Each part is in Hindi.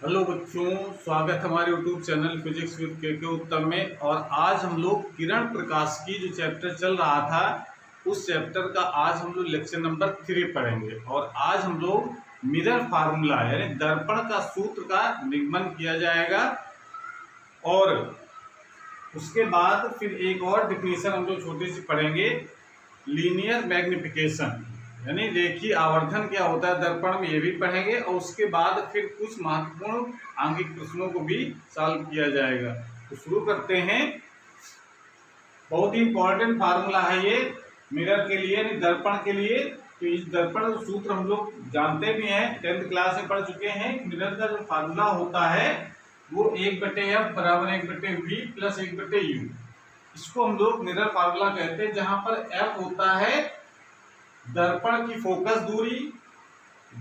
हेलो बच्चों, स्वागत है हमारे यूट्यूब चैनल फिजिक्स विद के उत्तम में। और आज हम लोग किरण प्रकाश की जो चैप्टर चल रहा था उस चैप्टर का आज हम लोग लेक्चर नंबर 3 पढ़ेंगे। और आज हम लोग मिरर फार्मूला यानी दर्पण का सूत्र का निगमन किया जाएगा। और उसके बाद फिर एक और डिफिनीशन हम लोग छोटी सी पढ़ेंगे, लीनियर मैग्निफिकेशन यानी रेखीय आवर्धन क्या होता है दर्पण में, ये भी पढ़ेंगे। और उसके बाद फिर कुछ महत्वपूर्ण आंगिक प्रश्नों को भी सॉल्व किया जाएगा। तो शुरू करते हैं। बहुत ही इंपॉर्टेंट फार्मूला है ये मिरर के लिए, दर्पण के लिए। तो इस दर्पण का सूत्र हम लोग जानते भी हैं, 10th क्लास में पढ़ चुके हैं। मिरर का जो फार्मूला होता है वो 1/f बराबर 1/v प्लस 1/u। इसको हम लोग मिरर फार्मूला कहते हैं, जहां पर f होता है दर्पण की फोकस दूरी,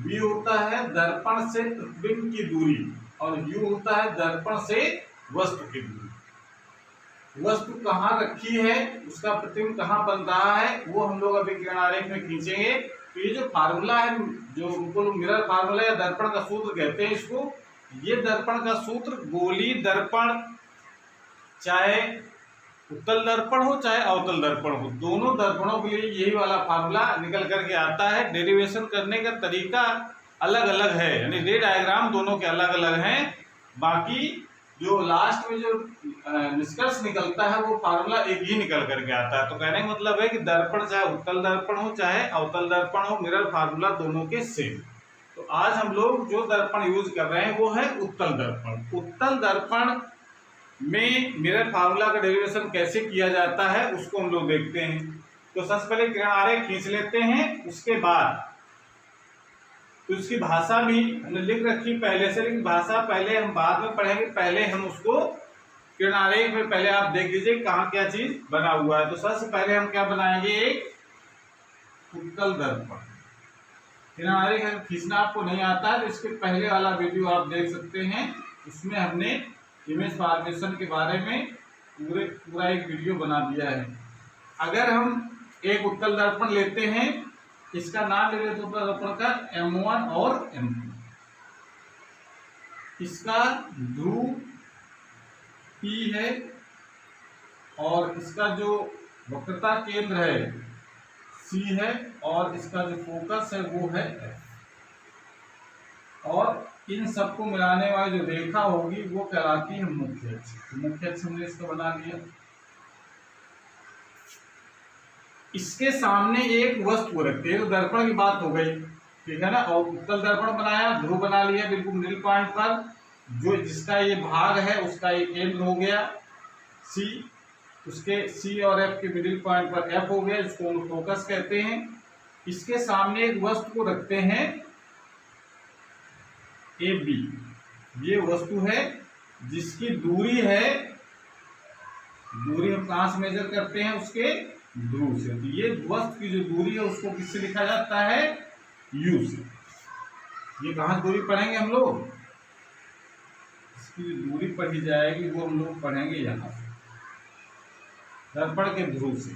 v होता है दर्पण से प्रतिबिंब की दूरी, और u होता है दर्पण से वस्तु की दूरी। वस्तु कहाँ रखी है, उसका प्रतिबिंब कहाँ बन रहा है, वो हम लोग अभी किरण आरेख में खींचेंगे। तो ये जो फार्मूला है, जो उनको मिरर फार्मूला या दर्पण का सूत्र कहते हैं इसको, ये दर्पण का सूत्र गोली दर्पण, चाहे उत्तल दर्पण हो चाहे अवतल दर्पण हो, दोनों दर्पणों के लिए यही वाला फार्मूला निकल करके आता है। डेरिवेशन करने का तरीका अलग अलग है, यानी रे डायग्राम दोनों के अलग अलग हैं। बाकी जो लास्ट में जो निष्कर्ष निकलता है वो फार्मूला एक ही निकल करके आता है। तो कहने का मतलब है कि दर्पण चाहे उत्तल दर्पण हो चाहे अवतल दर्पण हो, मिरर फार्मूला दोनों के सेम। तो आज हम लोग जो दर्पण यूज कर रहे हैं वो है उत्तल दर्पण। उत्तल दर्पण में मिरर फार्मूला का डेरिवेशन कैसे किया जाता है उसको हम लोग देखते हैं। तो सबसे पहले किरण आरेख खींच लेते हैं, उसके बाद तो उसकी भाषा भी हमने लिख रखी पहले से, लेकिन भाषा पहले हम बाद में पढ़ेंगे। पहले हम उसको किरण आरेख में पहले आप देख लीजिए कहाँ क्या चीज बना हुआ है। तो सबसे पहले हम क्या बनाएंगे, एक उत्तल दर्पण। किरण आरेख खींचना आपको नहीं आता है तो इसके पहले वाला वीडियो आप देख सकते हैं, उसमें हमने इमेज फॉर्मेशन के बारे में पूरा एक वीडियो बना दिया है। अगर हम एक उत्तल दर्पण लेते हैं, इसका नाम ले लेते हैं उत्तल दर्पण का M1 और M2। इसका ध्रुव P है और इसका जो वक्रता केंद्र है C है, और इसका जो फोकस है वो है F। और इन सबको मिलाने वाली जो रेखा होगी वो कहलाती है मुख्य अक्ष। मुख्य अक्ष हमने इसको बना लिया। इसके सामने एक वस्तु रखते हैं, तो दर्पण की बात हो गई, ठीक है ना। और उत्तल दर्पण बनाया, ध्रुव बना लिया बिल्कुल मिडिल पॉइंट पर, जो जिसका ये भाग है उसका ये केंद्र हो गया C, उसके C और F के मिडिल पॉइंट पर F हो गया, जिसको हम फोकस कहते हैं। इसके सामने एक वस्तु को रखते हैं AB। ये वस्तु है जिसकी दूरी है, दूरी हम कहाँ से मेजर करते हैं, उसके ध्रुव से। तो ये वस्तु की जो दूरी है उसको किससे लिखा जाता है, U से। ये कहाँ दूरी पढ़ेंगे हम लोग, इसकी जो दूरी पढ़ी जाएगी वो हम लोग पढ़ेंगे यहाँ से, दर्पण के ध्रुव से।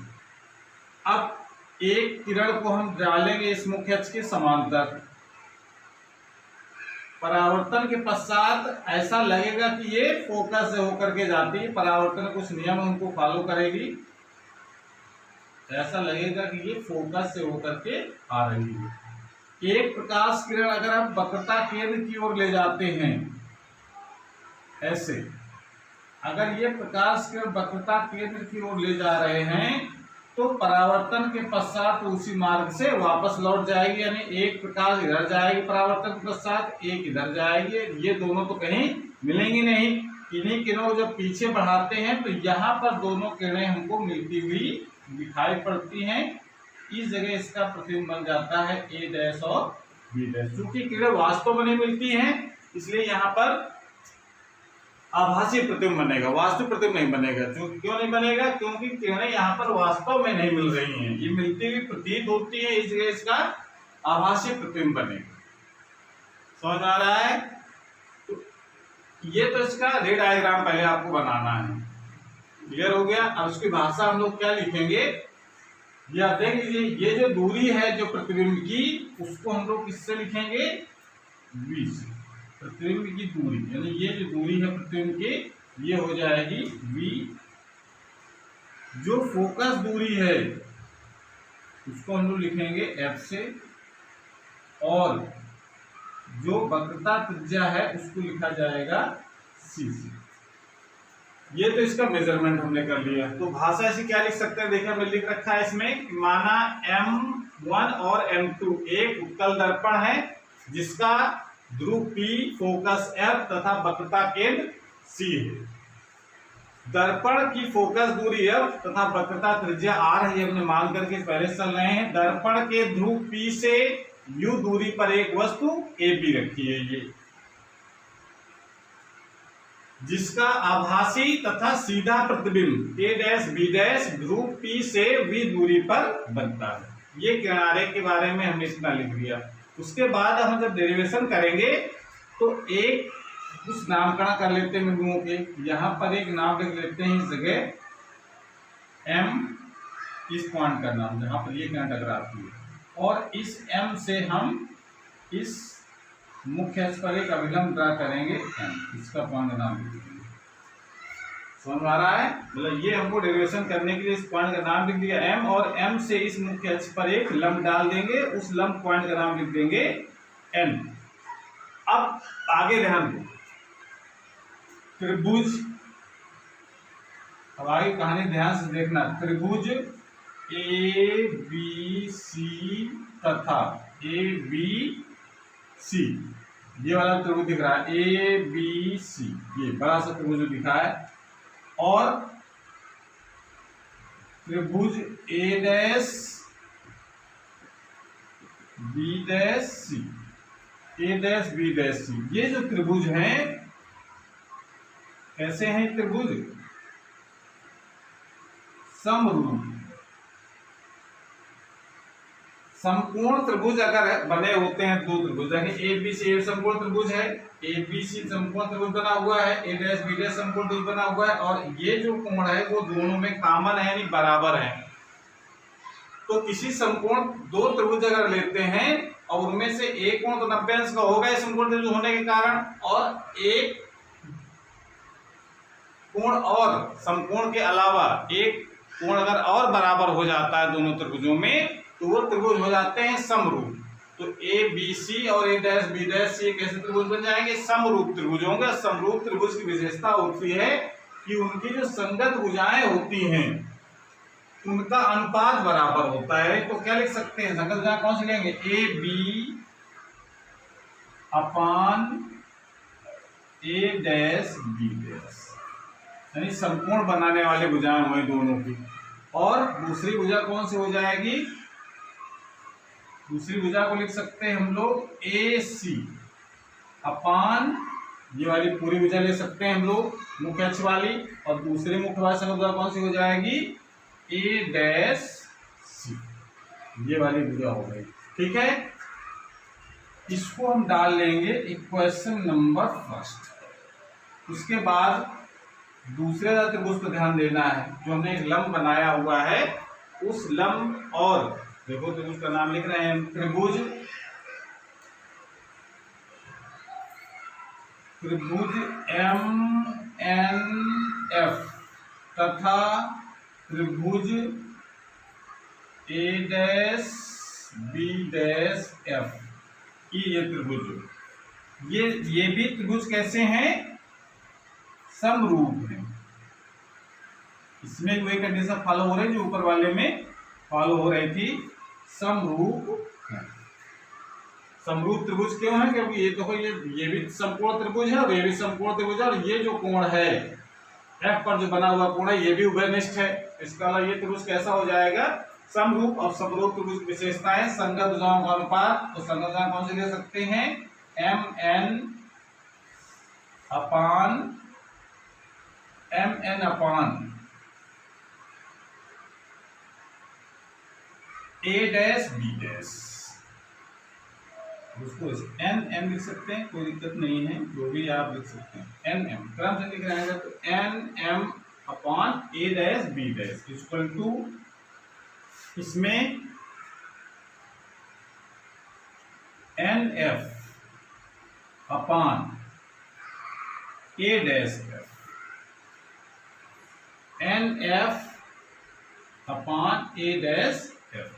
अब एक किरण को हम डालेंगे इस मुख्य अक्ष के समांतर, परावर्तन के पश्चात ऐसा लगेगा कि ये फोकस से होकर के जाती है। परावर्तन कुछ नियम हमको फॉलो करेगी, ऐसा लगेगा कि ये फोकस से होकर के आ रही है। एक प्रकाश किरण अगर हम वक्रता केंद्र की ओर ले जाते हैं, ऐसे अगर ये प्रकाश किरण वक्रता केंद्र की ओर ले जा रहे हैं तो परावर्तन के पश्चात उसी मार्ग से वापस लौट जाएगी। यानी एक प्रकाश इधर जाएगी परावर्तन के पश्चात, एक इधर जाएगी, ये दोनों तो कहीं मिलेंगी नहीं। इन्हीं किरणों को जब पीछे बढ़ाते हैं तो यहाँ पर दोनों किरणें हमको मिलती हुई दिखाई पड़ती हैं। इस जगह इसका प्रतिबिंब बन जाता है A' और B'। चूंकि किरण वास्तव में नहीं मिलती हैं इसलिए यहाँ पर आभासी प्रतिबिंब बनेगा, वास्तविक प्रतिबिंब नहीं बनेगा। क्यों नहीं बनेगा, क्योंकि किरणें यहाँ पर वास्तव में नहीं मिल रही हैं, ये मिलती हुई प्रतीत होती है, इस जगह इसका आभासी प्रतिबिंब बनेगा। समझ आ रहा है। तो ये तो इसका रे डायग्राम पहले आपको बनाना है, क्लियर हो गया। अब उसकी भाषा हम लोग क्या लिखेंगे, ये आप देख लीजिए, ये जो दूरी है जो प्रतिबिंब की, उसको हम लोग किससे लिखेंगे, V से। प्रतिबिंब की दूरी, यानी ये जो दूरी है प्रतिबिंब की, ये हो जाएगी v। जो फोकस दूरी है उसको हम लोग लिखेंगे f से, और जो वक्रता त्रिज्या है उसको लिखा जाएगा c से। ये तो इसका मेजरमेंट हमने कर लिया। तो भाषा ऐसी क्या लिख सकते हैं, देखिए हमने लिख रखा है इसमें, माना M1 और M2 एक उत्तल दर्पण है जिसका ध्रुव P, फोकस F तथा वक्रता केंद्र C है। दर्पण की फोकस दूरी F तथा वक्रता त्रिज्या R है, ये हमने मान करके पहले चल रहे हैं। दर्पण के ध्रुव P से U दूरी पर एक वस्तु AB रखी है, ये जिसका आभासी तथा सीधा प्रतिबिंब A dash B dash Dhruv P से V दूरी पर बनता है। ये किनारे के बारे में हमने इतना लिख दिया। उसके बाद हम जब डेरिवेशन करेंगे तो एक कुछ नामकरण कर लेते हैं बिंदुओं के। यहाँ पर एक नाम लिख लेते हैं इस जगह M, इस पॉइंट का नाम जहाँ पर ये टकराती है, और इस M से हम इस मुख्य अक्ष पर एक अभिलंब ड्रा करेंगे M, इसका पॉइंट का नाम लिख देंगे। समझ आ रहा है, मतलब ये हमको डेरिवेशन करने के लिए इस पॉइंट का नाम लिख दिया M, और M से इस मुख्य अक्ष पर एक लंब डाल देंगे, उस लंब पॉइंट का नाम लिख देंगे N। अब आगे ध्यान दो, त्रिभुज, अब आगे कहानी ध्यान से देखना। त्रिभुज ABC तथा ABC, ये वाला त्रिभुज दिख रहा है ABC, ये बड़ा सा त्रिभुज दिखा है, और त्रिभुज A dash B dash C, A dash B dash C, ये जो त्रिभुज हैं कैसे हैं त्रिभुज, समरूप। समकोण त्रिभुज अगर बने होते हैं दो त्रिभुज, ABC समकोण त्रिभुज है, ABC समकोण त्रिभुज बना हुआ है, A डैश B डैश समकोण त्रिभुज बना हुआ है, और ये जो कोण है वो दोनों में कॉमन है यानी बराबर है। तो किसी समकोण दो त्रिभुज अगर लेते हैं और उनमें से एक कोण तो 90 अंश का होगा इस समकोण त्रिभुज होने के कारण, और एक कोण और समकोण के अलावा एक कोण अगर और बराबर हो जाता है दोनों त्रिभुजों में तो वो त्रिभुज हो जाते हैं समरूप। तो ABC और A dash B dash C कैसे त्रिभुज बन जाएंगे, समरूप त्रिभुज होंगे। समरूप त्रिभुज की विशेषता होती है कि उनकी जो संगत भुजाएं होती हैं उनका अनुपात बराबर होता है। तो क्या लिख सकते हैं, संगत भुजाएं कौन सी लेंगे, AB upon A dash B dash, यानी समकोण बनाने वाले भुजाएं हुए दोनों की। और दूसरी भुजा कौन सी हो जाएगी, दूसरी भुजा को लिख सकते हैं हम लोग AC अपान, ये वाली पूरी भुजा ले सकते हैं हम लोग मुख्य अक्ष वाली, और दूसरी मुख्य भुजा कौन सी हो जाएगी, A डैश C, ये वाली भुजा हो गई। ठीक है, इसको हम डाल लेंगे इक्वेशन नंबर फर्स्ट। उसके बाद दूसरे त्रिभुज पर ध्यान देना है, जो हमने एक लंब बनाया हुआ है उस लंब, और देखो त्रिभुज का नाम लिख रहे हैं त्रिभुज MNF तथा त्रिभुज A dash B dash F की ये त्रिभुज, ये भी त्रिभुज कैसे हैं, समरूप है। इसमें वही कंडीशन फॉलो हो रही जो ऊपर वाले में फॉलो हो रही थी, समरूप है। समरूप त्रिभुज क्यों है, क्योंकि ये देखो ये भी समकोण त्रिभुज है और ये भी समकोण त्रिभुज है, और ये जो कोण है F पर जो बना हुआ कोण है ये भी उभयनिष्ठ है। इसका ये त्रिभुज कैसा हो जाएगा, समरूप। और समरूप त्रिभुज की विशेषताएं, संगत भुजाओं का अनुपात, तो संगत भुजाएं कौन से ले सकते हैं, MN upon A dash B dash, उसको NM लिख सकते हैं, कोई दिक्कत नहीं है, जो भी आप लिख सकते हैं। NM क्रम से लिख रहे हैं तो NM upon A dash B dash equal to, इसमें NF upon A dash F, N F upon A dash F.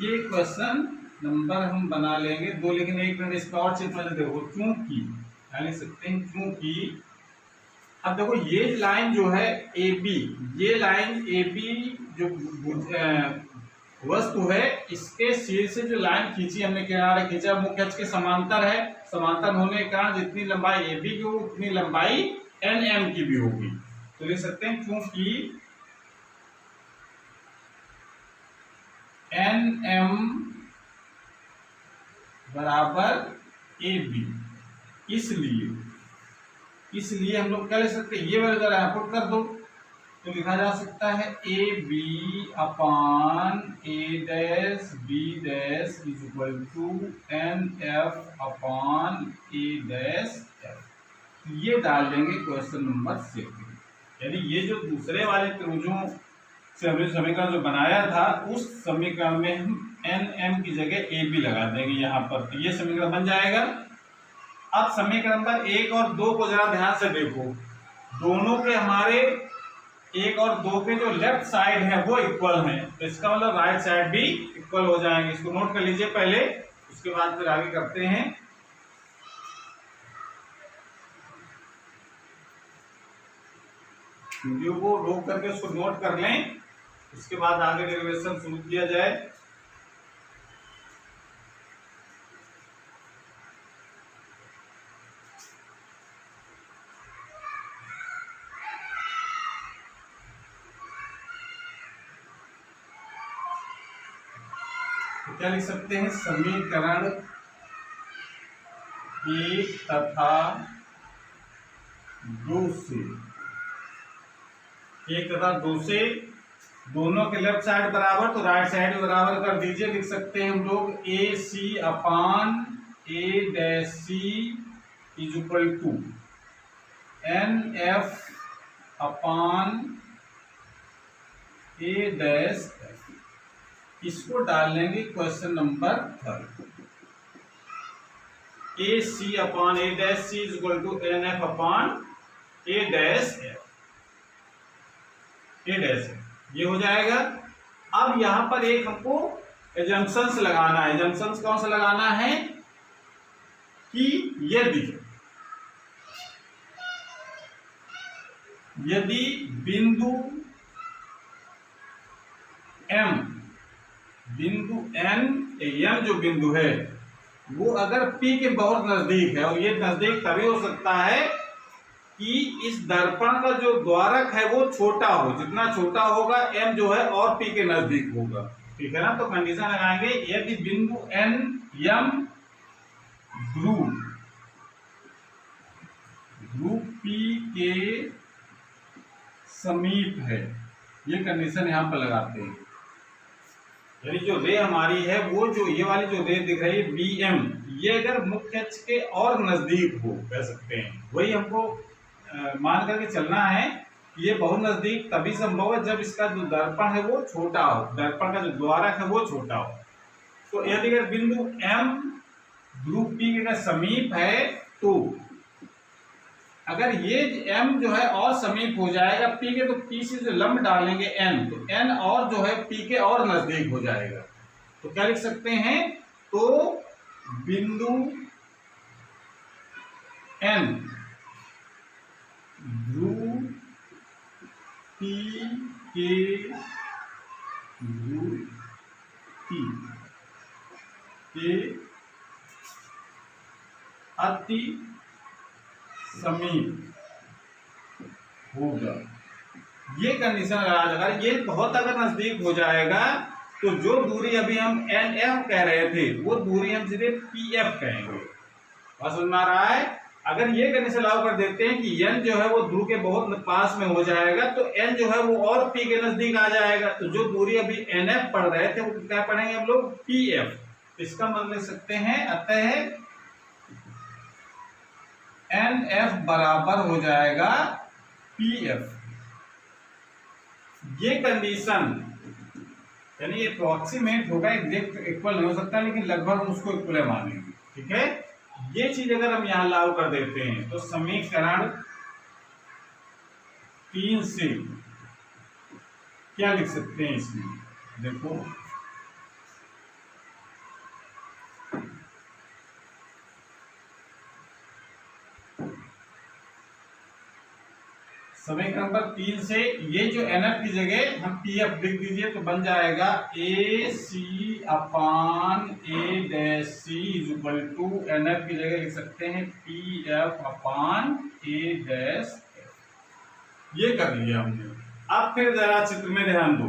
ये क्वेश्चन नंबर हम बना लेंगे 2, लेकिन एक मिनट इसका और चेक कर देखो, क्योंकि लिख सकते हैं क्योंकि अब देखो ये लाइन जो है ए बी, ये लाइन ए बी जो वस्तु है, इसके शीर्ष से जो लाइन खींची हमने, किनारा खींचा, मुख्य अक्ष के समांतर है। समांतर होने के कारण जितनी लंबाई ए बी की हो उतनी लंबाई एन एम की भी होगी। तो लिख सकते हैं क्योंकि एन एम बराबर ए बी, इसलिए हम लोग क्या लिख सकते हैं, ये वाला जरा पुट कर दो तो लिखा जा सकता है A B upon A dash B dash is equal to N F upon A dash F. ये डाल देंगे क्वेश्चन नंबर 6। यानी ये जो दूसरे वाले त्रिभुजों से हमने समीकरण जो बनाया था, उस समीकरण में हम एन एम की जगह ए बी लगा देंगे यहाँ पर, तो ये समीकरण बन जाएगा। अब समीकरण नंबर 1 और 2 को जरा ध्यान से देखो, दोनों के हमारे 1 और 2 के जो लेफ्ट साइड है वो इक्वल हैं, तो इसका मतलब राइट साइड भी इक्वल हो जाएंगे। इसको नोट कर लीजिए पहले, उसके बाद फिर आगे करते हैं। वीडियो को रोक करके उसको नोट कर लें, उसके बाद आगे डेरिवेशन शुरू किया जाए। तो क्या लिख सकते हैं, समीकरण 1 तथा 2 से, 1 तथा 2 से दोनों के लेफ्ट साइड बराबर, तो राइट साइड बराबर कर दीजिए। लिख सकते हैं हम लोग A C upon A dash C is equal to N F upon A dash F. इसको डाल लेंगे question number 3। A C upon A dash C is equal to N F upon A dash F, A dash F, ये हो जाएगा। अब यहां पर एक हमको एजम्पशंस लगाना है। एजम्पशंस कौन सा लगाना है कि यदि बिंदु एम, बिंदु एन एम जो बिंदु है वो अगर P के बहुत नजदीक है, और ये नजदीक तभी हो सकता है कि इस दर्पण का जो द्वारक है वो छोटा हो, जितना छोटा होगा M जो है और P के नजदीक होगा, ठीक है ना। तो कंडीशन लगाएंगे, यदि बिंदु N M ध्रुव P के समीप है, ये कंडीशन यहां पर लगाते हैं। यानी जो रे हमारी है वो जो ये वाली जो रे दिख रही है BM, ये अगर मुख्य अक्ष के और नजदीक हो, कह सकते हैं, वही हमको मान करके चलना है कि ये बहुत नजदीक तभी संभव है जब इसका जो दर्पण है वो छोटा हो, दर्पण का जो द्वारक है वो छोटा हो। तो यदि अगर बिंदु M ध्रुव P के समीप है, तो अगर ये M जो है और समीप हो जाएगा P के, तो P से जो लंब डालेंगे N, तो N और जो है P के और नजदीक हो जाएगा। तो क्या लिख सकते हैं, तो बिंदु N ध्रुव P के ध्रुव P के अति समीप होगा, ये कंडीशन अगर ये बहुत अगर नजदीक हो जाएगा तो जो दूरी अभी हम NF कह रहे थे वो दूरी हम सीधे PF कहेंगे। बात समझ में आ रहा है। अगर ये कंडीशन लागू कर देते हैं कि N जो है वो ध्रुव के बहुत पास में हो जाएगा, तो N जो है वो और P के नजदीक आ जाएगा, तो जो दूरी अभी NF पढ़ रहे थे वो क्या पढ़ेंगे हम लोग, PF। इसका मतलब लिख सकते हैं, अतः NF बराबर हो जाएगा PF। ये कंडीशन यानी अप्रोक्सीमेट होगा, एग्जैक्ट इक्वल नहीं हो सकता, लेकिन लगभग उसको इक्वल मानेंगे, ठीक है। ये चीज अगर हम यहाँ लागू कर देते हैं तो समीकरण 3 से क्या लिख सकते हैं इसमें, देखो समीकरण नंबर 3 से ये जो NF की जगह हम PF लिख दीजिए तो बन जाएगा AC upon A dash C is equal to NF की जगह लिख सकते हैं PF upon A dash F। ये कर लिया हमने। अब फिर जरा चित्र में ध्यान दो,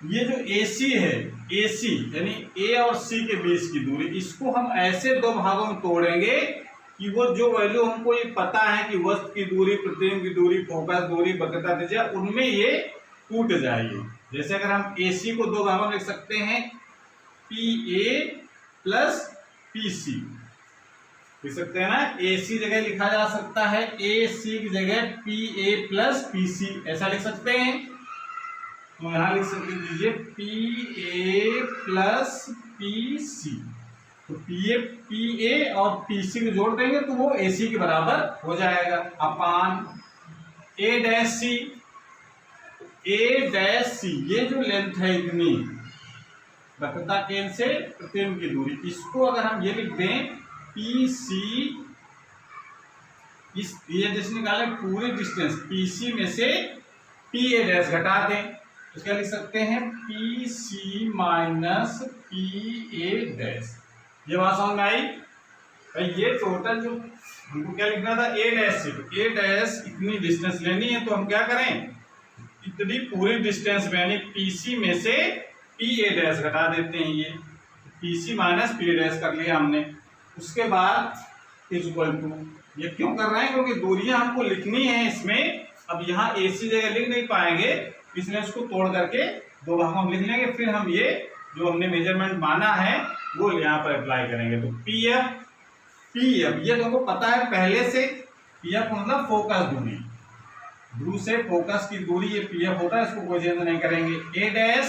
ये जो AC है, AC यानी A और C के बीच की दूरी, इसको हम ऐसे दो भागों में तोड़ेंगे कि वो जो वैल्यू हमको ये पता है कि वस्तु की दूरी, प्रतिबिंब की दूरी, फोकस दूरी, वक्रता त्रिज्या, उनमें ये टूट जाएगी। जैसे अगर हम AC को दो भागों में लिख सकते हैं PA प्लस PC, लिख सकते हैं ना, AC जगह लिखा जा सकता है AC की जगह PA प्लस PC, ऐसा लिख सकते हैं। तो यहां लिख सकते दीजिए PA प्लस PC, तो PA और PC को जोड़ देंगे तो वो AC के बराबर हो जाएगा अपान A dash C। A dash C ये जो लेंथ है इतनी वक्रता केंद्र से प्रतिबिंब की दूरी, इसको अगर हम ये लिख दें PC, इस ये जैसे निकाले पूरी डिस्टेंस PC में से PA डैश घटा दें तो क्या लिख सकते हैं PC माइनस PA डैश। ये बात समझ में आई भाई। ये टोटल जो हमको क्या लिखना था A डैश से, तो A डैश इतनी डिस्टेंस लेनी है तो हम क्या करें, इतनी पूरी डिस्टेंस में यानी PC में से PA डैश घटा देते हैं। ये PC माइनस PA डैश कर लिया हमने। उसके बाद इज इक्वल टू, ये क्यों कर रहे हैं क्योंकि दूरियां हमको लिखनी है इसमें। अब यहाँ AC जगह लिख नहीं पाएंगे इसलिए इसको तोड़ करके दो भागों में लिख लेंगे, फिर हम ये जो हमने मेजरमेंट माना है वो यहाँ पर अप्लाई करेंगे। तो PF ये तुमको पता है पहले से, PF मतलब फोकस दूरी, ध्रुव से फोकस की दूरी ये PF होता है, इसको कोई चेंज नहीं करेंगे। A dash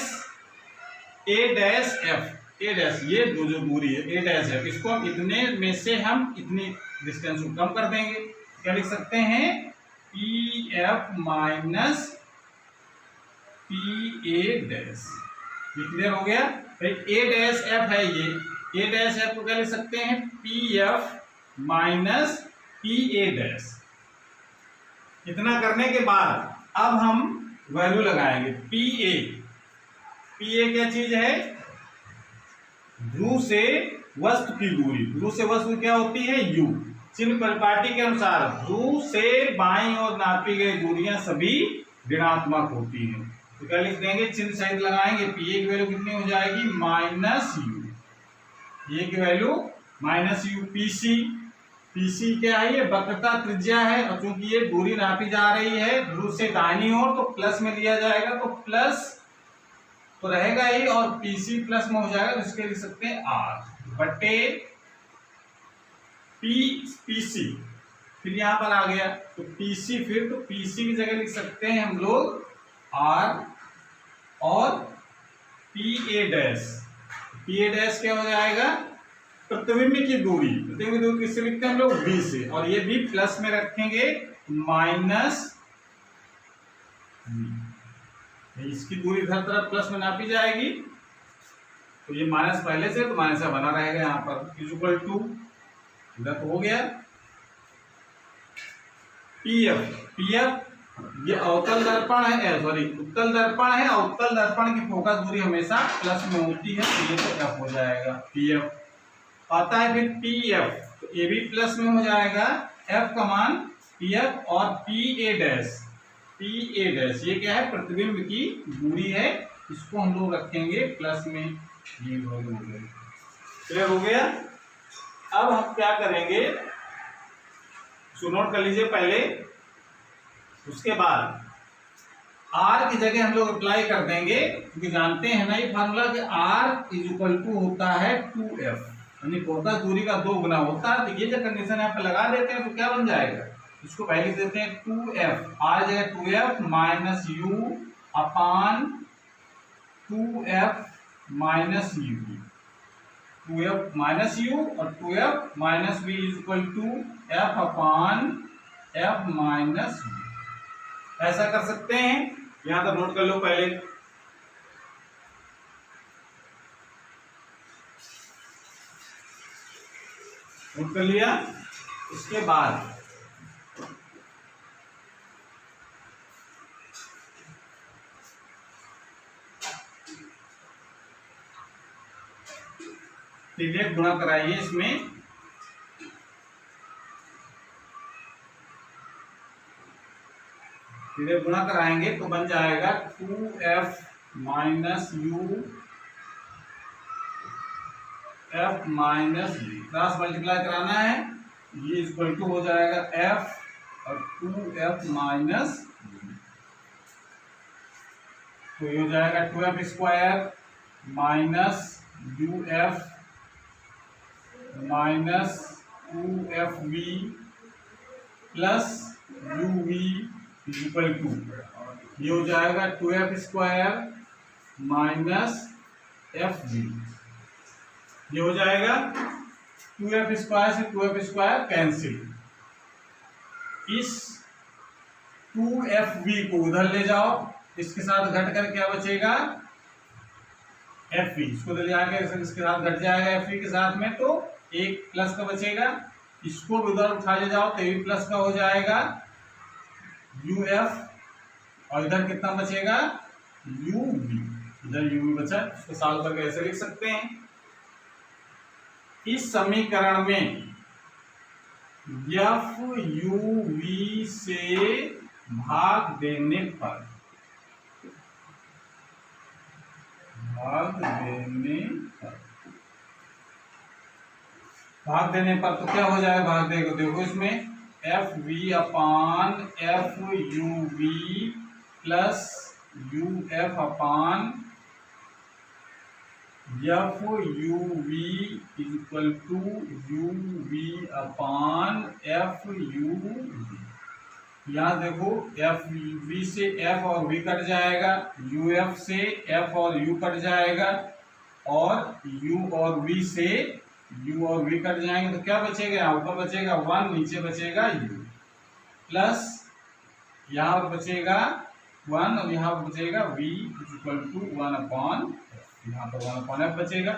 F, A dash ये जो दूरी है A डैश F, इसको हम इतने में से हम इतनी डिस्टेंस को कम कर देंगे, क्या लिख सकते हैं PF माइनस PA डैश। ये क्लियर हो गया भाई। A डैश F है ये, A डैश F को क्या लिख सकते हैं PF माइनस PA डैश। इतना करने के बाद अब हम वैल्यू लगाएंगे PA क्या चीज है, ध्रुव से वस्तु की दूरी, ध्रुव से वस्तु क्या होती है U। चिन्ह परिपाटी के अनुसार ध्रुव से बाईं ओर नापी गई दूरियां सभी ऋणात्मक होती हैं, तो क्या लिख देंगे, चिन्ह सहित लगाएंगे। PA की वैल्यू कितनी हो जाएगी माइनस U, PA की वैल्यू माइनस U। PC क्या है, ये वक्रता त्रिज्या है, और चूंकि ये दूरी नापी जा रही है ध्रुव से दाहिनी ओर तो प्लस में लिया जाएगा, तो प्लस तो रहेगा ही और PC प्लस में हो जाएगा, तो इसके लिख सकते हैं R बटे PC। फिर यहाँ पर आ गया तो PC, फिर तो PC की जगह लिख सकते हैं हम लोग R और PA डैश क्या हो जाएगा, प्रतिबिंब की दूरी, प्रतिबिंब की दूरी किससे लिखते हैं हम लोग B से, और ये भी प्लस में रखेंगे माइनस, इसकी दूरी हर तरफ प्लस में नापी जाएगी, तो ये माइनस पहले से तो माइनस बना रहेगा यहाँ पर इज इक्वल टू, इधर तो हो गया। PF ये अवतल दर्पण है, सॉरी उत्तल दर्पण है, और उत्तल दर्पण की फोकस दूरी हमेशा प्लस में होती है, तो ये तो F हो जाएगा। PF आता है फिर PF, तो ये भी प्लस में हो जाएगा, F का मान PF और PA डैश ये क्या है, प्रतिबिंब की दूरी है, इसको हम लोग रखेंगे प्लस में। ये क्लियर हो गया। अब हम क्या करेंगे, सो नोट कर लीजिए पहले, उसके बाद R की जगह हम लोग अप्लाई कर देंगे, क्योंकि जानते हैं ना ये फार्मूला कि R इज इक्वल टू होता है 2F, यानी फोकस दूरी का 2 गुना होता है। तो ये जो कंडीशन यहाँ पे लगा देते हैं तो क्या बन जाएगा, इसको पहले लिख देते हैं 2F, R जगह 2F minus U upon 2F minus U, 2f minus u और 2f minus v is equal to f upon f minus v. ऐसा कर सकते हैं, यहां तक नोट कर लो पहले। नोट कर लिया। उसके बाद सीधे गुणा कराइए इसमें, सीधे गुणा कराएंगे तो बन जाएगा 2f minus u f minus v, cross multiply कराना है, ये इक्वल टू हो जाएगा f और 2f माइनस वी, तो ये हो जाएगा 2f square minus u f minus 2fv plus uv equal to, ये हो जाएगा 2f स्क्वायर माइनस fg, ये हो जाएगा 2f स्क्वायर से 2f स्क्वायर कैंसिल। इस 2fv को उधर ले जाओ, इसके साथ घट कर क्या बचेगा fv, इसको ले जाके इसके साथ घट जाएगा fv के साथ में, तो एक प्लस का बचेगा, इसको भी उधर उठा ले जाओ तो ये प्लस का हो जाएगा uf, और इधर कितना बचेगा uv, इधर uv बचा, इसको सॉल्व करके ऐसे लिख सकते हैं। इस समीकरण में f uv से भाग देने पर, भाग देने पर तो क्या हो जाएगा, भाग देखो देखो इसमें f v upon f u v plus u f upon f u v equal to u v upon f u v. यहाँ देखो एफ वी से एफ और वी कट जाएगा, यू एफ से एफ और यू कट जाएगा, और यू और वी से यू और वी कट जाएंगे, तो क्या बचेगा, यहाँ ऊपर बचेगा 1, नीचे बचेगा u, प्लस यहाँ पर बचेगा 1 और यहाँ पर बचेगा v इक्वल टू 1 अपॉन, यहाँ पर 1 अपॉन f बचेगा।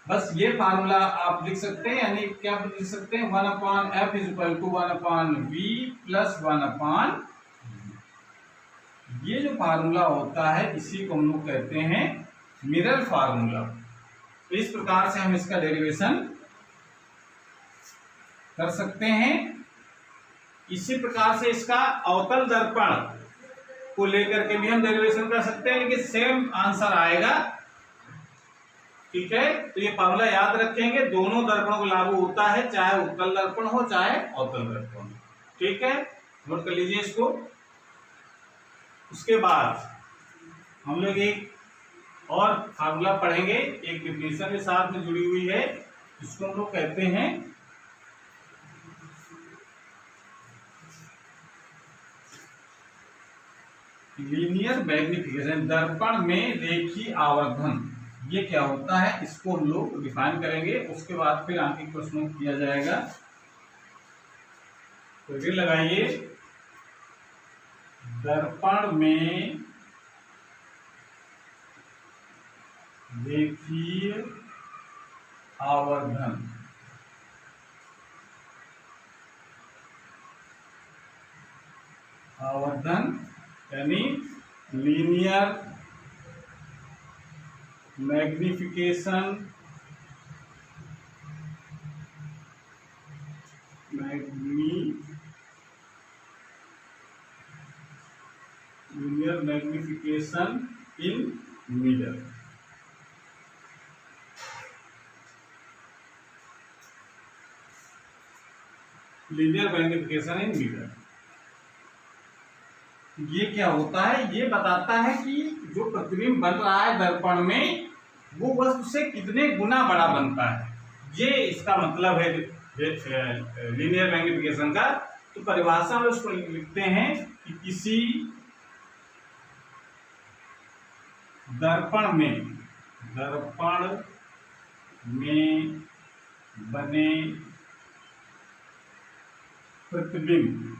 बस ये फार्मूला आप लिख सकते हैं, यानी क्या लिख सकते हैं, 1 upon f is equal to 1 upon v plus 1 upon, ये जो फार्मूला होता है इसी को हम लोग कहते हैं मिरर फार्मूला। तो इस प्रकार से हम इसका डेरिवेशन कर सकते हैं। इसी प्रकार से इसका अवतल दर्पण को लेकर के भी हम डेरिवेशन कर सकते हैं, लेकिन सेम आंसर आएगा। ठीक है, तो ये फार्मूला याद रखेंगे, दोनों दर्पणों को लागू होता है, चाहे उत्तल दर्पण हो चाहे अवतल दर्पण हो। ठीक है, नोट कर लीजिए इसको। उसके बाद हम लोग एक और फार्मूला पढ़ेंगे, एक डिफिनेशन के साथ में जुड़ी हुई है, जिसको हम लोग कहते हैं लीनियर मैग्निफिकेशन, दर्पण में रेखीय आवर्धन। ये क्या होता है, इसको हम लोग डिफाइन करेंगे, उसके बाद फिर आगे प्रश्नों किया जाएगा। तो ये लगाइए, दर्पण में रेखीय आवर्धन, आवर्धन यानी linear magnification, linear magnification in mirror. Linear magnification in mirror, ये क्या होता है, ये बताता है कि जो प्रतिबिंब बन रहा है दर्पण में वो वस्तु से कितने गुना बड़ा बनता है, ये इसका मतलब है लीनियर मैग्निफिकेशन का। तो परिभाषा में उसको लिखते हैं कि किसी दर्पण में बने प्रतिबिंब,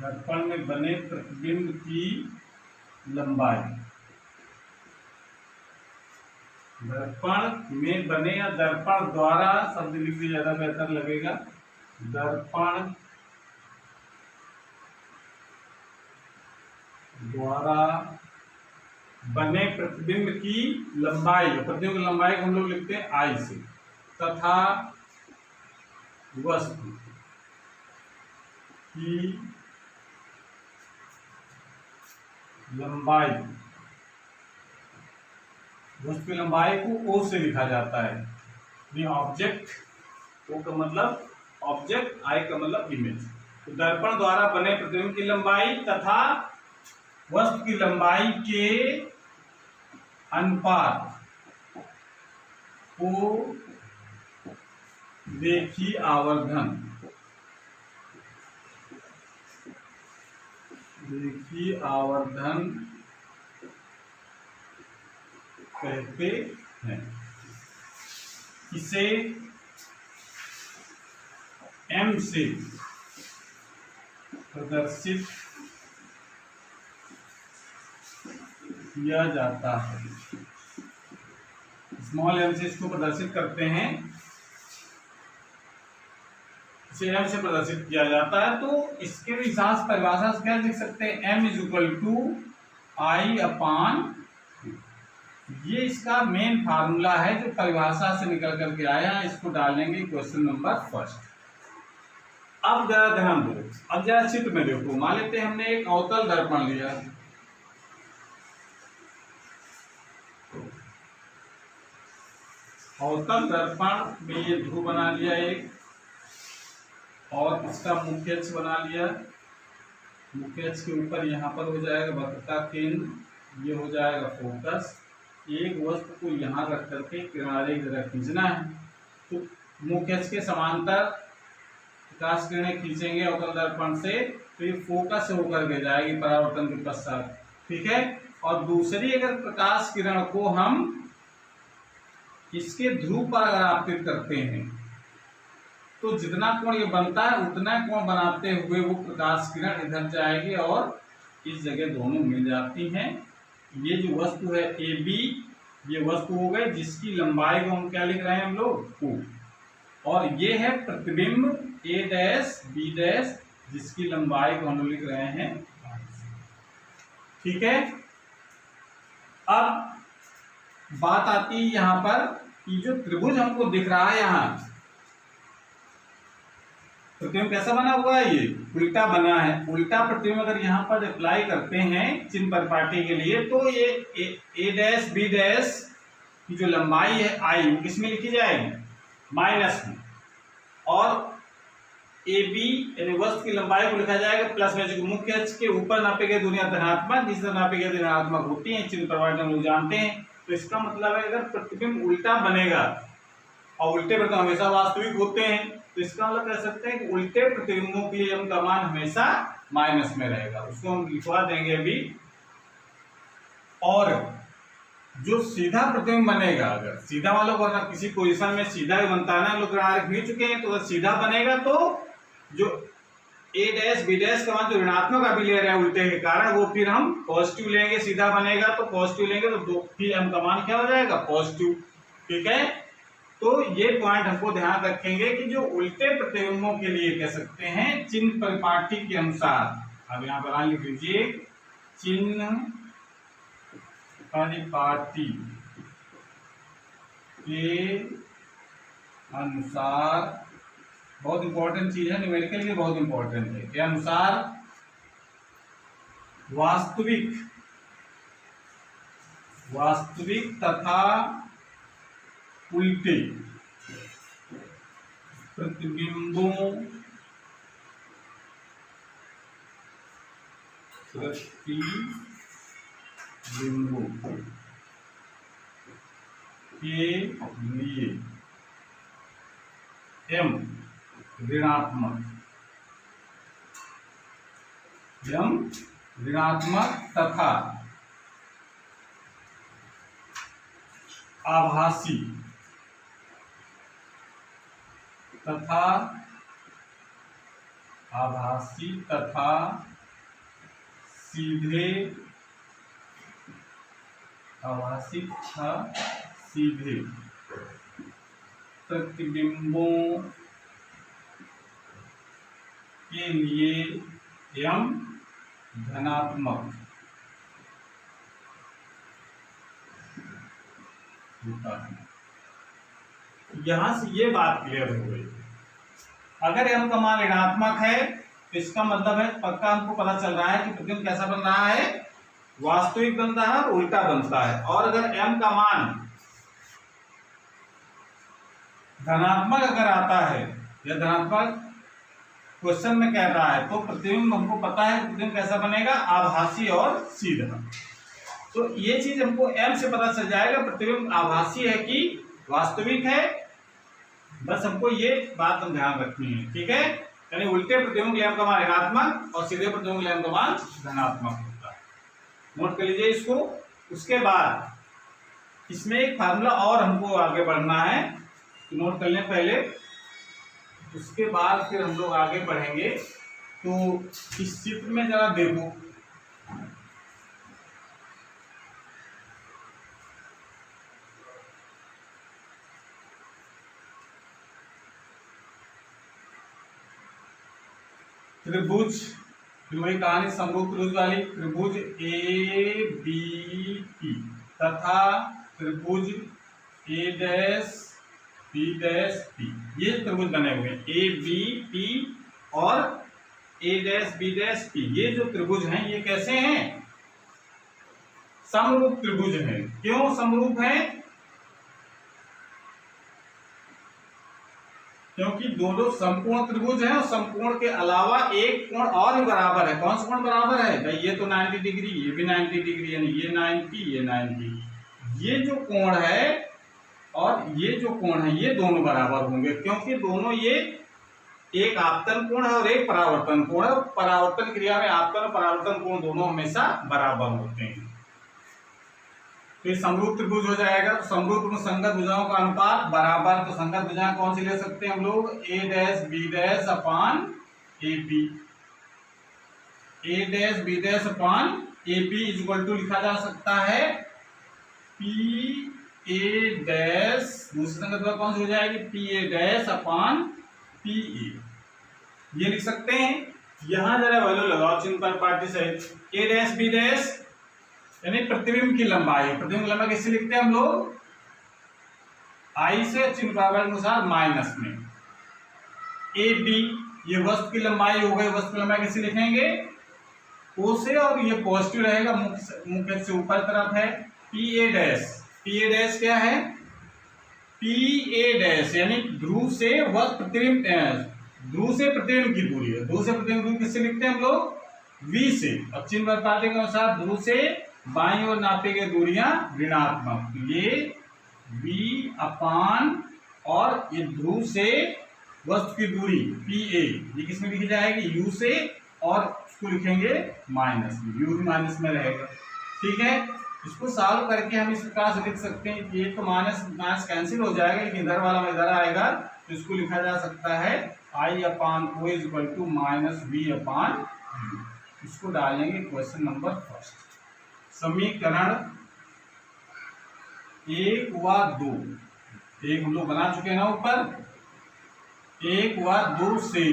दर्पण में बने प्रतिबिंब की लंबाई, दर्पण में बने या दर्पण द्वारा शब्द लिख दिया ज्यादा बेहतर लगेगा, दर्पण द्वारा बने प्रतिबिंब की लंबाई, प्रतिबिंब की लंबाई को हम लोग लिखते हैं आई से, तथा वस्तु की लंबाई, वस्तु की लंबाई को ओ से लिखा जाता है। ये ऑब्जेक्ट, ओ का मतलब ऑब्जेक्ट, आई का मतलब इमेज। तो दर्पण द्वारा बने प्रतिबिंब की लंबाई तथा वस्तु की लंबाई के अनुपात को रेखीय आवर्धन, रेखीय आवर्धन कहते हैं। इसे m से प्रदर्शित किया जाता है, स्मॉल m से इसको प्रदर्शित करते हैं, इसे m से प्रदर्शित किया जाता है। तो इसके हिसाब से परिभाषा से क्या लिख सकते हैं, m इज इक्वल टू आई अपान, ये इसका मेन फार्मूला है जो परिभाषा से निकल करके आया है। इसको डालेंगे क्वेश्चन नंबर फर्स्ट। अब जरा ध्यान दो, अब जरा चित्र में देखो, मान लेते हैं हमने एक अवतल दर्पण लिया, अवतल दर्पण में ये ध्रुव बना लिया एक, और इसका मुख्य अक्ष बना लिया, मुख्य अक्ष के ऊपर यहाँ पर हो जाएगा वक्रता केंद्र, ये हो जाएगा फोकस। एक वस्तु को यहाँ रख करके किनारे की तरह खींचना है, तो मुख्य अक्ष के समांतर प्रकाश किरणें खींचेंगे अवतल दर्पण से, तो ये फोकस से होकर के जाएगी परावर्तन के पश्चात, ठीक है। और दूसरी अगर प्रकाश किरण को हम इसके ध्रुव पर अगर आपतित करते हैं, तो जितना कोण ये बनता है उतना कोण बनाते हुए वो प्रकाश किरण इधर जाएगी और इस जगह दोनों मिल जाती हैं। ये जो वस्तु है ए बी, ये वस्तु हो गई जिसकी लंबाई को हम क्या लिख रहे हैं हम लोग ओ, और ये है प्रतिबिंब ए डैश बी डैश जिसकी लंबाई को हम लोग लिख रहे हैं, ठीक है। अब बात आती है यहाँ पर कि जो त्रिभुज हमको दिख रहा है यहाँ, प्रतिबिंब कैसा बना हुआ है, ये उल्टा बना है। उल्टा प्रतिबिंब अगर यहाँ पर अप्लाई करते हैं चिन्ह परिपाटी के लिए, तो ये ए डैश बी डैश की जो लंबाई है आई, वो किसमें लिखी जाएगी, माइनस में, और ए बी यानी वस्तु की लंबाई को लिखा जाएगा प्लस में, जो मुख्य अक्ष के ऊपर नापी गई दूरियां धनात्मक, जिस तरह नापी गई ऋणात्मक होती है, चिन्ह परिपाटी हम लोग जानते हैं। तो इसका मतलब है अगर प्रतिबिंब उल्टा बनेगा, और उल्टे प्रतिबिंब हमेशा वास्तविक होते हैं, तो इसका मतलब कह सकते हैं कि उल्टे प्रतिबिंबों के लिए m का मान हमेशा माइनस में रहेगा, उसको हम लिखवा देंगे अभी। और जो सीधा प्रतिबिंब बनेगा, अगर सीधा वालों को किसी पोजीशन में सीधा ही बनता है ना, लोग खींच चुके हैं, तो अगर सीधा बनेगा तो जो ए डैश बी डैश का मान जो ऋणात्मक अभी ले रहे हैं उल्टे के कारण, वो फिर हम पॉजिटिव लेंगे, सीधा बनेगा तो पॉजिटिव लेंगे, तो दो फिर m का मान क्या हो जाएगा, पॉजिटिव, ठीक है। तो ये पॉइंट हमको ध्यान रखेंगे कि जो उल्टे प्रतिबिंबों के लिए कह सकते हैं चिन्ह परिपाटी के अनुसार, अब यहाँ पर लिख लीजिए चिन्ह परिपाटी के अनुसार, बहुत इंपॉर्टेंट चीज है, न्यूमेरिकल के लिए बहुत इंपॉर्टेंट है, के अनुसार वास्तविक तथा उल्टे प्रतिबिंबों के लिए m ऋणात्मक तथा आभासी तथा सीधे प्रतिबिंबों के लिए m धनात्मक होता है। यहां से ये बात क्लियर हो गई। अगर m का मान ऋणात्मक है तो इसका मतलब है पक्का हमको पता चल रहा है कि प्रतिबिंब कैसा बन रहा है, वास्तविक बनता है, उल्टा बनता है। और अगर m का मान धनात्मक अगर आता है या धनात्मक क्वेश्चन में कह रहा है तो प्रतिबिंब हमको पता है प्रतिबिंब कैसा बनेगा, आभासी और सीधा। तो ये चीज हमको m से पता चल जाएगा प्रतिबिंब आभासी है कि वास्तविक है। बस हमको ये बात हम ध्यान रखनी है, ठीक है। यानी उल्टे प्रतिबिंब के m का मान ऋणात्मक और सीधे प्रतिबिंब के m का मान धनात्मक होता है। नोट कर लीजिए इसको। उसके बाद इसमें एक फार्मूला और हमको आगे बढ़ना है, तो नोट कर लें पहले। उसके बाद फिर हम लोग आगे बढ़ेंगे। तो इस चित्र में जरा देखो, त्रिभुज, फिर वही कहानी समरूप त्रिभुज वाली, त्रिभुज ए बी पी तथा त्रिभुज ए डैश बी डैश पी, ये त्रिभुज बने हुए हैं ए बी पी और ए डैश बी डैश पी। ये जो त्रिभुज हैं ये कैसे हैं, समरूप त्रिभुज हैं। क्यों समरूप हैं? क्योंकि दोनों समकोण त्रिभुज हैं और समकोण के अलावा एक कोण और भी बराबर है। कौन सा कोण बराबर है भाई? ये तो 90 डिग्री, ये भी 90 डिग्री, यानी ये 90, ये 90। ये जो कोण है और ये जो कोण है ये दोनों बराबर होंगे, क्योंकि दोनों ये एक आपतन कोण है और एक परावर्तन कोण है। परावर्तन क्रिया में आपतन और परावर्तन कोण दोनों हमेशा बराबर होते हैं। तो ये समरूप त्रिभुज हो जाएगा। तो समरूप में संगत भुजाओं का अनुपात बराबर, तो संगत भुजाएं कौन सी ले सकते हैं हम लोग? A dash B dash upon A B, A dash B dash upon A B is equal to लिखा जा सकता है पी ए डैश, दूसरी संगत भुजा कौन सी हो जाएगी? P A dash upon P A, ये लिख सकते हैं। यहां जरा वैल्यू लगाओ चिन्ह पर पार्टी से। ए डैश बी डैश यानी प्रतिबिंब की लंबाई, प्रतिबिंब की लंबाई कैसे लिखते हैं हम लोग? आई से चिन्ह के अनुसार माइनस में। ए बी ये वस्तु की लंबाई हो गई, वस्तु की लंबाई कैसे लिखेंगे? ओ से, और ये पॉजिटिव रहेगा, मुख्य से ऊपर तरफ है। P A dash, P A dash क्या है? पी ए डैश यानी ध्रुव से वस्तु प्रतिबिंब, ध्रुव से प्रतिबिंब की दूरी है। ध्रुव से प्रतिबिंब दूरी किससे लिखते हैं हम लोग? v से। अब चिन्ह पाठ्य के अनुसार ध्रुव से बाईं ओर नापी गई दूरियां ऋणात्मक, ये v अपान और ये ध्रुव से वस्तु की दूरी पी ए, ये किसमें लिखी जाएगी? u से, और उसको लिखेंगे माइनस में, u भी माइनस में रहेगा, ठीक है। इसको सॉल्व करके हम इस प्रकार से लिख सकते हैं कि ये तो माइनस माइनस कैंसिल हो जाएगा, लेकिन इधर वाला इधर आएगा, तो इसको लिखा जा सकता है I upon O is equal to minus V upon U. इसको डालेंगे क्वेश्चन नंबर फर्स्ट। समीकरण 1 व 2, एक हम लोग बना चुके हैं ना ऊपर। 1 व 2 से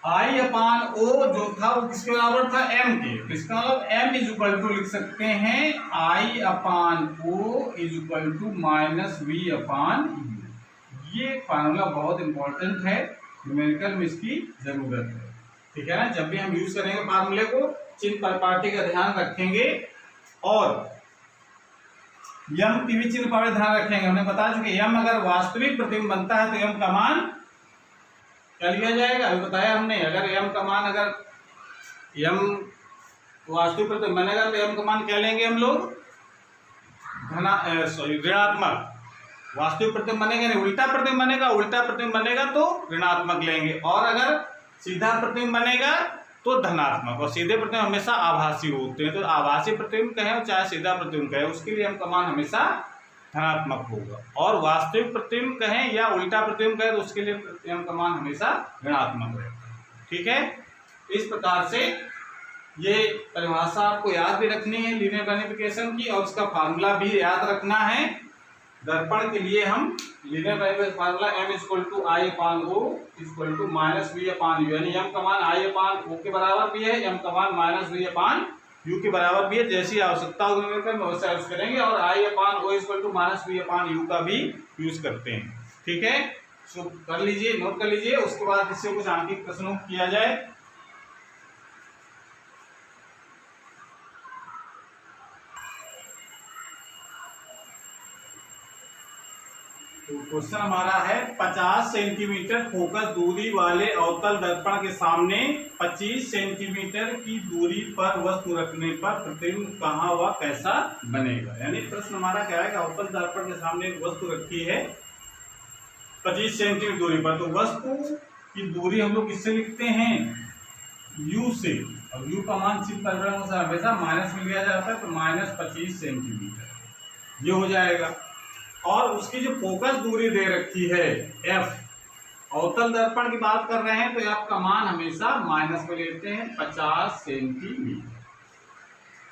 आई अपान ओ जो था वो किसके बराबर था? m के। तो इसका मतलब m इज इक्वल टू लिख सकते हैं I upon O is equal to minus V upon U. ये फार्मूला बहुत इंपॉर्टेंट है, न्यूमेरिकल में इसकी जरूरत है, ठीक है ना। जब भी हम यूज करेंगे फार्मूले को चिन्ह परपाटी का ध्यान रखेंगे और यम पीवी चिन्ह पर ध्यान रखेंगे। हमने बता चुके यम अगर वास्तविक प्रतिबिंब बनता है तो यम का मान क्या लिया जाएगा? अभी बताया हमने। अगर यम का मान, अगर यम वास्तविक प्रतिबिंब बनेगा तो यम का मान क्या लेंगे हम लोग? ऋणात्मक। वास्तविक प्रतिबिंब बनेगा नहीं, उल्टा प्रतिबिंब बनेगा, उल्टा प्रतिबिंब बनेगा तो ऋणात्मक लेंगे। और अगर सीधा प्रतिबिंब बनेगा तो धनात्मक, और सीधे प्रतिबिंब हमेशा आभासी होते हैं। तो आभासी प्रतिबिंब कहें चाहे सीधा प्रतिबिंब कहें, उसके लिए m का मान हमेशा धनात्मक होगा। और वास्तविक प्रतिबिंब कहें या उल्टा प्रतिबिंब कहें तो उसके लिए m का मान हमेशा ऋणात्मक रहेगा। ठीक है, इस प्रकार से ये परिभाषा आपको याद भी रखनी है लीनियर बेनिफिकेशन की, और उसका फार्मूला भी याद रखना है। दर्पण के लिए हम linear beneficiation formula m = I/O = -V/U, यानी m का मान I/O के बराबर भी है, m का मान -V/U के बराबर भी है। जैसी आवश्यकता होगी वैसे यूज करेंगे, और I/O = -V/U का भी यूज करते हैं। ठीक है, सो कर लीजिए, नोट कर लीजिए, उसके बाद इससे कुछ आंतरिक प्रश्नों किया जाए। तो क्वेश्चन हमारा है 50 सेंटीमीटर फोकस दूरी वाले अवतल दर्पण के सामने 25 सेंटीमीटर की दूरी पर वस्तु रखने पर प्रतिबिंब कहाँ व कैसा बनेगा। यानी प्रश्न हमारा क्या है कि अवतल दर्पण के सामने एक वस्तु रखी है 25 सेंटीमीटर दूरी पर, तो वस्तु की दूरी हम लोग किससे लिखते हैं, u से, और u का मान चिन्ह परिवर्तन से हमेशा माइनस में लिया जाता है, तो -25 सेंटीमीटर ये हो जाएगा। और उसकी जो फोकस दूरी दे रखी है f, अवतल दर्पण की बात कर रहे हैं तो f का मान हमेशा माइनस में लेते हैं, 50 सेंटीमीटर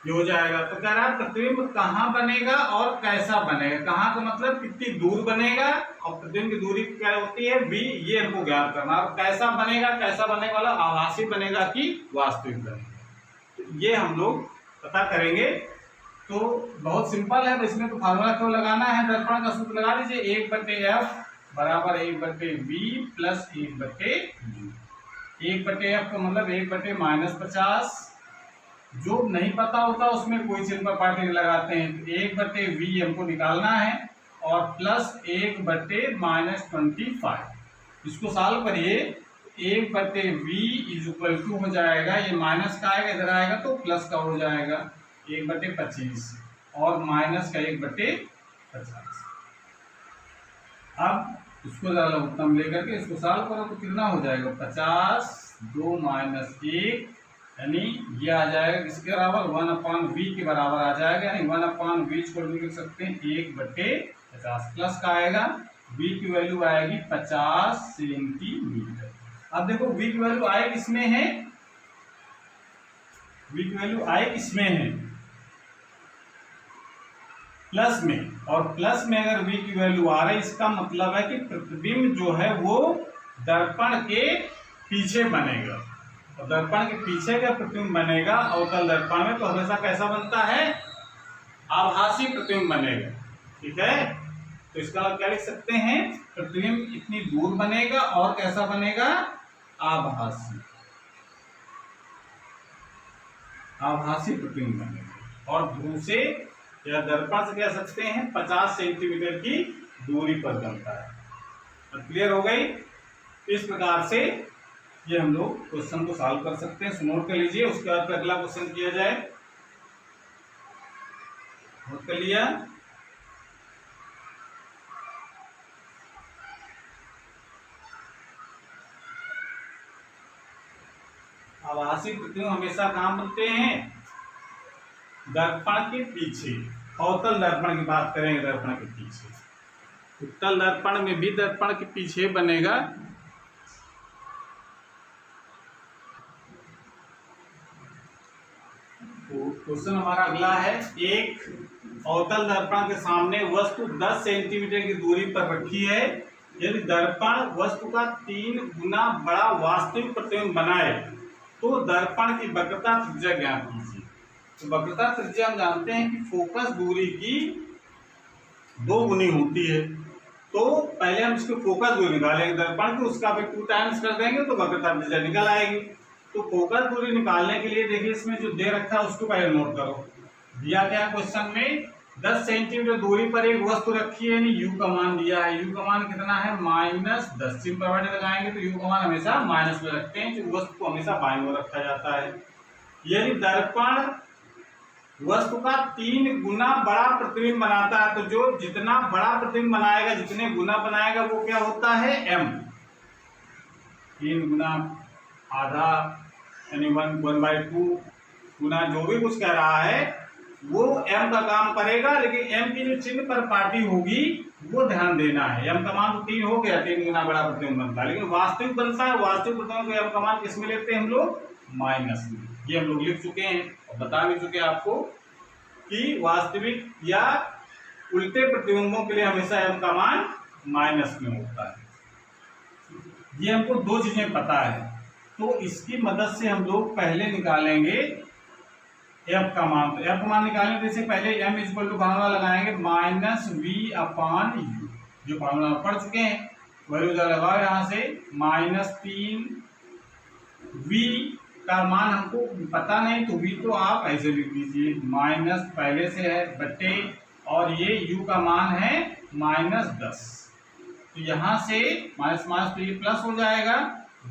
ये हो जाएगा। तो कह रहा है प्रतिबिंब कहाँ बनेगा और कैसा बनेगा। कहाँ का मतलब कितनी दूर बनेगा, और प्रतिबिंब की दूरी क्या होती है v, ये हमको ज्ञात करना। और कैसा बनेगा, कैसा बनेगा वाला आभासी बनेगा कि वास्तविक बनेगा, तो ये हम लोग पता करेंगे। तो बहुत सिंपल है, इसमें तो फार्मूला क्यों लगाना है, दर्पण का सूत्र लगा लीजिए, 1/f बराबर 1/v प्लस 1/u। 1/f का मतलब 1/-50, जो नहीं पता होता उसमें कोई चिन्ह पर पार्टी लगाते हैं। तो 1/v हमको निकालना है, और प्लस 1/-25, इसको सॉल्व करिए। 1/v हो जाएगा, ये माइनस का आएगा, इधर आएगा तो प्लस का हो जाएगा 1/25, और माइनस का 1/50। अब इसको ज़्यादा उत्तम लेकर के इसको सॉल्व करो तो कितना हो जाएगा, 50, 2 - 1, यानी ये आ जाएगा किसके बराबर, 1/v के बराबर आ जाएगा। यानी 1/v को लिख सकते हैं 1/50, प्लस का आएगा, v की वैल्यू आएगी 50 सेंटीमीटर। अब देखो v की वैल्यू आए किसमें है, v की वैल्यू आए किसमें है, प्लस में, और प्लस में अगर v की वैल्यू आ रही, इसका मतलब है कि प्रतिबिंब जो है वो दर्पण के पीछे बनेगा, और दर्पण के पीछे का प्रतिबिंब बनेगा अवतल दर्पण में, तो हमेशा कैसा बनता है, आभासी प्रतिबिंब बनेगा। ठीक है, तो इसका क्या लिख सकते हैं, प्रतिबिंब इतनी दूर बनेगा और कैसा बनेगा, आभासी, आभासी प्रतिबिंब बनेगा। और ध्रुव से या दर्पण से कह सकते हैं 50 सेंटीमीटर की दूरी पर बनता है। तो क्लियर हो गई। इस प्रकार से ये हम लोग क्वेश्चन को सॉल्व कर सकते हैं। नोट कर लीजिए, उसके बाद अगला क्वेश्चन किया जाए। नोट कर लिया, आभासी प्रतिबिंब हमेशा कहाँ बनते हैं, दर्पण के पीछे। अवतल दर्पण की बात करेंगे, दर्पण के पीछे, उत्तल दर्पण में भी दर्पण के पीछे बनेगा। तो क्वेश्चन हमारा अगला है, एक अवतल दर्पण के सामने वस्तु 10 सेंटीमीटर की दूरी पर रखी है। यदि दर्पण वस्तु का 3 गुना बड़ा वास्तविक प्रतिबिंब बनाए तो दर्पण की वक्रता त्रिज्या ज्ञात कीजिए। तो वक्रता त्रिज्या हम जानते हैं कि फोकस दूरी की 2 गुनी होती है। तो पहले हम इसको फोकस दूरी निकालेंगे दर्पण की, उसका फिर 2 टाइम्स कर देंगे तो वक्रता त्रिज्या निकल आएगी। तो फोकस दूरी निकालने के लिए देखिए इसमें जो दे रखा है उसको पहले नोट करो। दिया क्या क्वेश्चन में, 10 सेंटीमीटर दूरी पर एक वस्तु रखी है, यानी u का मान दिया है। u का मान कितना है, -10। चिन्ह परिवर्तन लगाएंगे तो u का मान हमेशा माइनस में रखते हैं, जो वस्तु को हमेशा बाईं ओर रखा जाता है। यदि दर्पण वस्तु का 3 गुना बड़ा प्रतिबिंब बनाता है, तो जो जितना बड़ा प्रतिबिंब बनाएगा, जितने गुना बनाएगा, वो क्या होता है, m। 3 गुना आधा यानी 1/2 गुना जो भी कुछ कह रहा है वो m का काम करेगा, लेकिन m की जो चिन्ह पर पार्टी होगी वो ध्यान देना है। m का मान तो 3 हो गया, 3 गुना बड़ा प्रतिबिंब बनता है, लेकिन वास्तविक बनता है, वास्तविक प्रतिबिंब को m का मान किस में लेते हैं हम लोग? माइनस में। ये हम लोग लिख चुके हैं और बता भी चुके हैं आपको कि वास्तविक या उल्टे प्रतिबिंबों के लिए हमेशा m का मान माइनस में होता है। ये हमको दो चीजें पता है, तो इसकी मदद से हम लोग पहले निकालेंगे f का मान। तो f का मान निकालने से पहले m इक्वल टू फार्मूला लगाएंगे -v/u, जो फार्मूला पढ़ चुके हैं। वैल्यू लगाओ यहाँ से -3v का मान हमको पता नहीं, तो v तो आप ऐसे लिख दीजिए, माइनस पहले से है बट्टे, और ये u का मान है -10। तो यहाँ से माइनस माइनस तो ये प्लस हो जाएगा,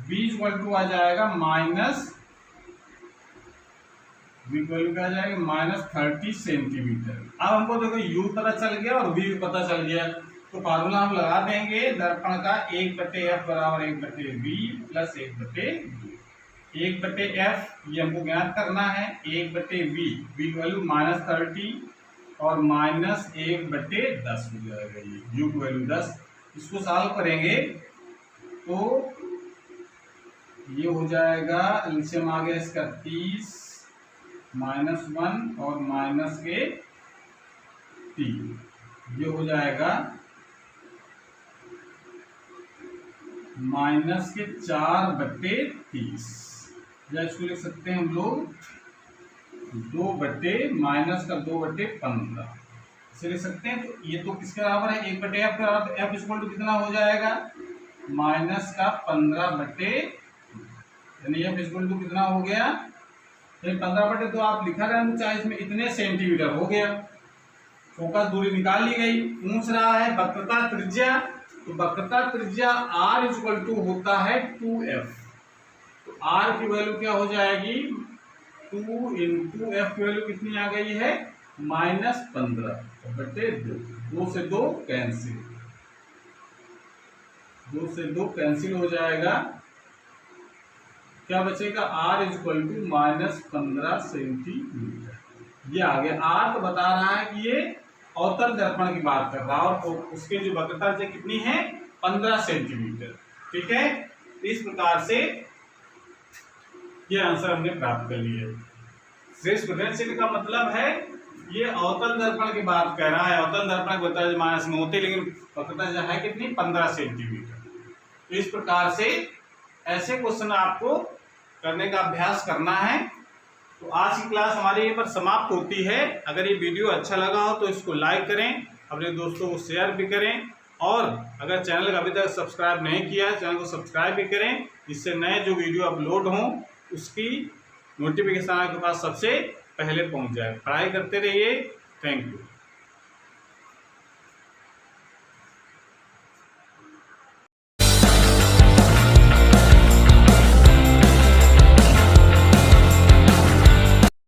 v इक्वल टू आ जाएगा -30 सेंटीमीटर। अब हमको देखो u पता चल गया और v भी पता चल गया, तो फार्मूला हम लगा देंगे दर्पण का 1/f बराबर 1/v प्लस 1/v। 1/f ये हमको ज्ञात करना है, 1/v, v की वैल्यू -30 और -1/10 हो जाएगा, ये u की वैल्यू 10। इसको सॉल्व करेंगे तो ये हो जाएगा, एलसीएम आ गया इसका 30 -1 और माइनस के 3, ये हो जाएगा -4/30, या इसको लिख सकते हैं हम लोग 2/15 इसे लिख सकते हैं। तो ये तो किसके बराबर है? 1/f के बराबर। f इक्वल टू कितना हो जाएगा? -15/, यानी f इक्वल टू कितना हो गया? 15/, तो आप लिखा रहना चाहे इसमें इतने सेंटीमीटर हो गया। फोकस दूरी निकाल ली गई। पूछ रहा है वक्रता त्रिज्या, तो वक्रता त्रिज्या r इक्वल टू होता है 2f। तो r की वैल्यू क्या हो जाएगी? 2 × f की वैल्यू कितनी आ गई है? -15/2। 2 से 2 कैंसिल, 2 से 2 कैंसिल हो जाएगा। क्या बचेगा? r equal to -15 centimetre. ये आ गया। r तो बता रहा है कि ये अवतल दर्पण की बात कर रहा है और उसके जो वक्रता है कितनी है? 15 सेंटीमीटर। ठीक है, इस प्रकार से ये आंसर हमने प्राप्त कर लिया। श्रेष्ठ विभेद चिन्ह का मतलब है ये अवतल दर्पण की बात कर रहा है। अवतल दर्पण की वक्रता माइनस में होती है, लेकिन वक्रता जो है कितनी? 15 सेंटीमीटर। तो इस प्रकार से ऐसे क्वेश्चन आपको करने का अभ्यास करना है। तो आज की क्लास हमारी यहीं पर समाप्त होती है। अगर ये वीडियो अच्छा लगा हो तो इसको लाइक करें, अपने दोस्तों को शेयर भी करें, और अगर चैनल का अभी तक सब्सक्राइब नहीं किया है चैनल को सब्सक्राइब भी करें, जिससे नए जो वीडियो अपलोड हों उसकी नोटिफिकेशन आपके पास सबसे पहले पहुंच जाए। पढ़ाई करते रहिए। Thank you.